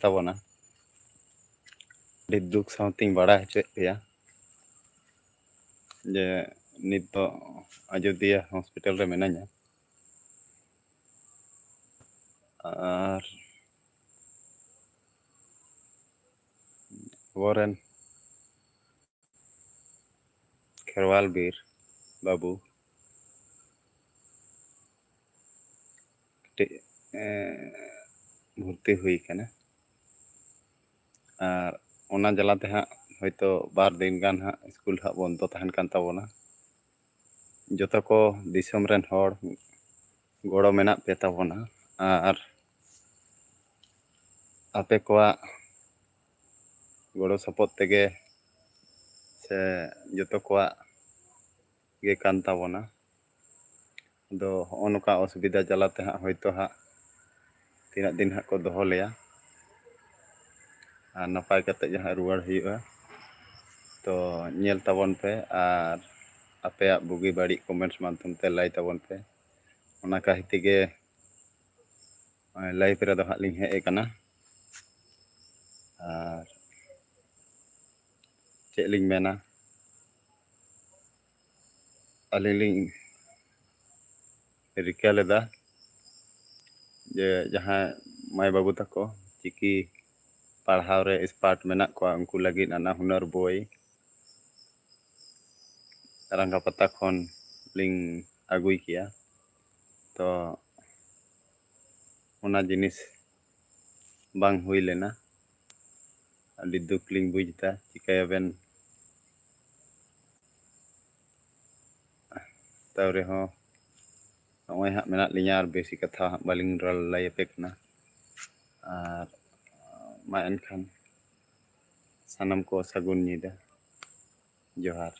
ᱛᱟᱵᱚᱱᱟ ᱟᱹᱰᱤ ᱫᱩᱠ ᱥᱟᱶᱛᱮᱧ ᱵᱟᱲᱟᱭ ᱦᱚᱪᱚᱭᱮᱫ ᱯᱮᱭᱟ ᱡᱮ ᱱᱤᱛ ᱫᱚ ᱟᱡᱳᱫᱤᱭᱟᱹ ᱦᱚᱥᱯᱤᱴᱟᱞ ᱨᱮ ᱢᱤᱱᱟᱹᱧᱟ ᱟᱨ ᱟᱵᱚᱨᱮᱱ ᱠᱷᱮᱨᱣᱟᱞ ᱵᱤᱨ ᱵᱟᱹᱵᱩ ᱠᱟᱹᱴᱤᱡ ᱵᱷᱩᱨᱛᱤ ᱦᱩᱭ ᱟᱠᱟᱱᱟ ᱟᱨ ᱚᱱᱟ ᱡᱟᱞᱟᱛᱮ ᱦᱟᱸᱜ ᱦᱚᱭᱛᱳ 2 ᱫᱤᱱ ᱜᱟᱱ ᱦᱟᱸᱜ ᱥᱠᱩᱞ ᱦᱟᱸᱜ ᱵᱚᱱᱫᱚ ᱛᱟᱦᱮᱱ ᱠᱟᱱ ᱛᱟᱵᱚᱱᱟ ᱡᱚᱛᱚ ᱠᱚ ᱫᱤᱥᱚᱢ ᱨᱮᱱ ᱦᱚᱲ ᱜᱚᱲᱚ ᱢᱮᱱᱟᱜ ᱯᱮ ᱛᱟᱵᱚᱱᱟ ᱟᱨ ᱟᱯᱮ ᱠᱚᱣᱟᱜ ᱜᱚᱲᱚ ᱥᱚᱯᱚᱦᱚᱫ ᱛᱮᱜᱮ ᱥᱮ ᱡᱚᱛᱚ ᱠᱚᱣᱟᱜ ᱜᱮ ᱠᱟᱱ ᱛᱟᱵᱚᱱᱟ ᱟᱫᱚ ᱦᱚᱸᱜᱼᱚ ᱱᱚᱝᱠᱟ ᱚᱥᱩᱵᱤᱫᱟ ᱡᱟᱞᱟᱛᱮ ᱦᱟᱸᱜ ᱦᱚᱭᱛᱳ ᱦᱟᱸᱜ ᱛᱤᱱᱟᱹᱜ ᱫᱤᱱ ᱦᱟᱸᱜ ᱠᱚ ᱫᱚᱦᱚ ᱞᱮᱭᱟ ᱟᱨ ᱱᱟᱯᱟᱭ ᱠᱟᱛᱮᱫ ᱡᱟᱦᱟᱸ ᱨᱩᱣᱟᱹᱲ ᱦᱩᱭᱩᱜᱼᱟ ᱛᱚ ᱧᱮᱞ ᱛᱟᱵᱚᱱ ᱯᱮ ᱟᱨ ᱟᱯᱮᱭᱟᱜ ᱵᱩᱜᱤ ᱵᱟᱹᱲᱤᱡ ᱠᱚᱢᱮᱱᱴᱥ ᱢᱟᱫᱽᱫᱷᱚᱢ ᱛᱮ ᱞᱟᱹᱭ ᱛᱟᱵᱚᱱ ᱯᱮ ᱚᱱᱟ ᱠᱷᱟᱹᱛᱤᱨ ᱛᱮᱜᱮ ᱞᱟᱭᱤᱵᱷ ᱨᱮᱫᱚ ᱦᱟᱸᱜ ᱞᱤᱧ ᱦᱮᱡ ᱟᱠᱟᱱᱟ ᱟᱨ ᱪᱮᱫ ᱞᱤᱧ ᱢᱮᱱᱟ ᱟᱹᱞᱤᱧ ᱞᱤᱧ ᱨᱤᱠᱟᱹ ᱞᱮᱫᱟ ᱡᱮ ᱡᱟᱦᱟᱸᱭ ᱢᱟᱹᱭ ᱵᱟᱹᱵᱩ ᱛᱟᱠᱚ ᱪᱤᱠᱤ ᱯᱟᱲᱦᱟᱣ ᱨᱮ ᱮᱠᱥᱯᱟᱨᱴ ᱢᱮᱱᱟᱜ ᱠᱚᱣᱟ ᱩᱱᱠᱩ ᱞᱟᱹᱜᱤᱫ ᱱᱟᱱᱟ ᱦᱩᱱᱟᱹᱨ ᱵᱳᱭ ᱨᱟᱸᱜᱟᱯᱟᱛᱟ ᱠᱷᱚᱱ ᱞᱤᱧ ᱟᱹᱜᱩᱭ ᱠᱮᱭᱟ ᱛᱚ ᱚᱱᱟ ᱡᱤᱱᱤᱥ ᱵᱟᱝ ᱦᱩᱭ ᱞᱮᱱᱟ ᱟᱹᱰᱤ ᱫᱩᱠ ᱞᱤᱧ ᱵᱩᱡᱽ ᱮᱫᱟ ᱪᱤᱠᱟᱹᱭᱟᱵᱮᱱ ᱛᱟᱹᱣ ᱨᱮᱦᱚᱸ ᱱᱚᱜᱼᱚᱭ ᱦᱟᱸᱜ ᱢᱮᱱᱟᱜ ᱞᱤᱧᱟᱹ ᱟᱨ ᱵᱮᱥᱤ ᱠᱟᱛᱷᱟ ᱦᱟᱸᱜ ᱵᱟᱹᱞᱤᱧ ᱞᱟᱹᱭ ᱟᱯᱮ ᱠᱟᱱᱟ ᱟᱨ ᱢᱟ ᱮᱱᱠᱷᱟᱱ ᱥᱟᱱᱟᱢ ᱠᱚ ᱥᱟᱹᱜᱩᱱ ᱧᱤᱫᱟᱹ ᱡᱚᱦᱟᱨ